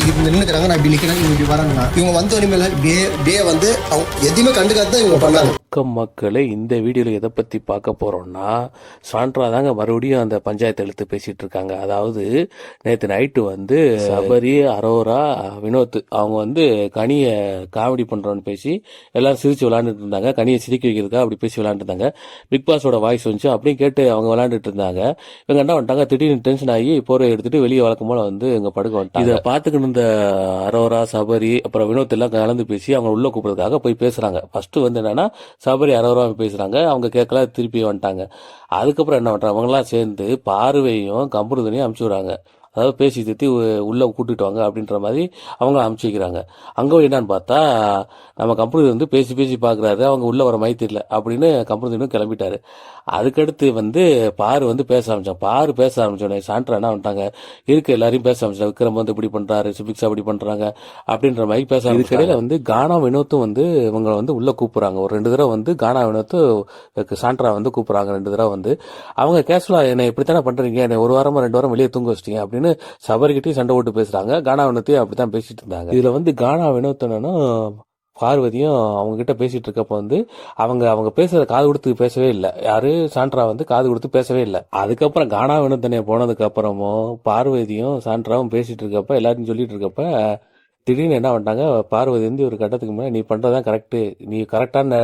இவங்க நின்னுக்கிறாங்க, நான் இப்படி நிக்கிறேன், இவங்க இப்படி வராங்க. இவங்க வந்த உரிமையில டே வந்து எதுவுமே கண்டுக்காது தான் இவங்க பண்ணாங்க. மக்களே, இந்த வீடியோல எதை பத்தி பார்க்க போறோம்னா, சாண்ட்ரா தாங்க மறுபடியும் அந்த பஞ்சாயத்து எழுத்து பேசிட்டு இருக்காங்க. அதாவது நேற்று நைட்டு வந்து சபரி, அரோரா, வினோத் அவங்க வந்து கனியை காமெடி பண்றோன்னு பேசி எல்லாரும் சிரிச்சு விளையாண்டுட்டு இருந்தாங்க. கனியை சிரிக்க வைக்கிறதுக்காக அப்படி பேசி விளையாண்டு இருந்தாங்க. பிக் பாஸோட வாய்ஸ் வந்துச்சு, அப்படியும் கேட்டு அவங்க விளையாண்டுட்டு இருந்தாங்க. இவங்க என்ன பண்ணிட்டாங்க, திடீர்னு டென்ஷன் ஆகி போரை எடுத்துட்டு வெளியே வழக்கம் போல வந்து இங்க படுக்க வந்துட்டாங்க. இதை பார்த்துக்கிட்டு இருந்த அரோரா, சபரி, அப்புறம் வினோத் எல்லாம் கலந்து பேசி அவங்க உள்ள கூப்பிடுறதுக்காக போய் பேசுறாங்க. ஃபர்ஸ்ட் வந்து என்னன்னா சபரி அரோராவை பேசுறாங்க, அவங்க கேட்கல, திருப்பி வந்துட்டாங்க. அதுக்கப்புறம் என்ன பண்றாங்க, அவங்கெல்லாம் சேர்ந்து பார்வையும் கம்புருதனையும் அனுப்பிச்சு விடுறாங்க. அதாவது பேசி திருத்தி உள்ள கூட்டிட்டு வாங்க அப்படின்ற மாதிரி அவங்க அனுப்பிச்சு வைக்கிறாங்க. அங்க என்னன்னு பார்த்தா நம்ம கம்பெனி வந்து பேசி பேசி பாக்குறாரு, அவங்க உள்ள வர மாதிரி தெரியல அப்படின்னு கம்பெனி கிளம்பிட்டாரு. அதுக்கடுத்து வந்து பாரு வந்து பேச ஆரம்பிச்சான். பாரு பேச ஆரம்பிச்சோடனே சாண்ட்ரா என்ன பண்ணிட்டாங்க, இருக்க எல்லாரையும் பேச ஆரம்பிச்சாங்க. விக்ரம் வந்து இப்படி பண்றாரு, சுபிக்ஷா இப்படி பண்றாங்க அப்படின்ற மாதிரி பேச ஆரம்பிச்சு. இடையில வந்து கானா வினோத்தும் வந்து இவங்க வந்து உள்ள கூப்பிடுறாங்க. ஒரு 2 தடவை வந்து கானா வினோத்து சாண்ட்ரா வந்து கூப்பிடுறாங்க. 2 தடவை வந்து அவங்க கேஷுவலா என்ன இப்படித்தானே பண்றீங்க, என்ன 1 வாரமா 2 வாரம் வெளியே தூங்க வச்சிட்டீங்க அப்படின்னு சபரிக்கிட்டையும் சண்டை போட்டு பேசுறாங்க. கானா வினோத்தையும் அப்படித்தான் பேசிட்டு இருந்தாங்க. இதுல வந்து கானா வினோத்தனா பார்வதியும் அவங்க கிட்ட பேசிட்டு இருக்கப்ப வந்து அவங்க பேசுற காது கொடுத்து பேசவே இல்லை. யாரு சாண்ட்ரா வந்து காது கொடுத்து பேசவே இல்லை. அதுக்கப்புறம் கானா வினோத்தனைய போனதுக்கு அப்புறமும் பார்வதியும் சாண்ட்ராவும் பேசிட்டு இருக்கப்ப எல்லாரும் சொல்லிட்டு இருக்கப்ப திடீர்னு என்ன பண்ணிட்டாங்க, பார்வதி வந்து ஒரு கட்டத்துக்கு முன்னாடி நீ பண்றதான் கரெக்ட், நீ கரெக்டான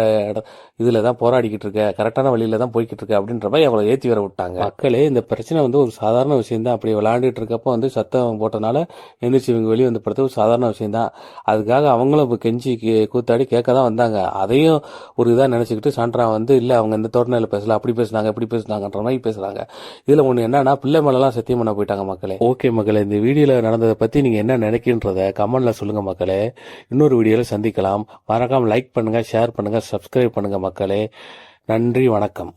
இதுல தான் போராடிக்கிட்டு இருக்க, கரெக்டான வழியில தான் போய்கிட்டு இருக்க அப்படின்ற மாதிரி அவங்களை ஏற்றி வர விட்டாங்க. மக்களே, இந்த பிரச்சனை வந்து ஒரு சாதாரண விஷயம் தான். அப்படி விளையாண்டுட்டு இருக்கப்போ வந்து சத்தம் போட்டனால எந்திரிச்சு இவங்க வெளியே வந்து படுத்த ஒரு சாதாரண விஷயம் தான். அதுக்காக அவங்களும் இப்போ கெஞ்சி கூத்தாடி கேட்க தான் வந்தாங்க. அதையும் ஒரு இதாக நினைச்சுக்கிட்டு சாண்ட்ரா வந்து இல்ல அவங்க இந்த தோட்டணையில பேசல, அப்படி பேசினாங்க இப்படி பேசினாங்கன்ற மாதிரி பேசுறாங்க. இதுல ஒண்ணு என்னன்னா, பிள்ளை மேலாம் சத்தியம் பண்ண போயிட்டாங்க. மக்களே, ஓகே மக்களே, இந்த வீடியோல நடந்ததை பத்தி நீங்க என்ன நினைக்கின்றத கமெண்ட்ல சொல்லுங்க மக்களே. இன்னொரு வீடியோல சந்திக்கலாம். மறக்காம லைக் பண்ணுங்க, ஷேர் பண்ணுங்க, சப்ஸ்கிரைப் பண்ணுங்க மக்களே. நன்றி, வணக்கம்.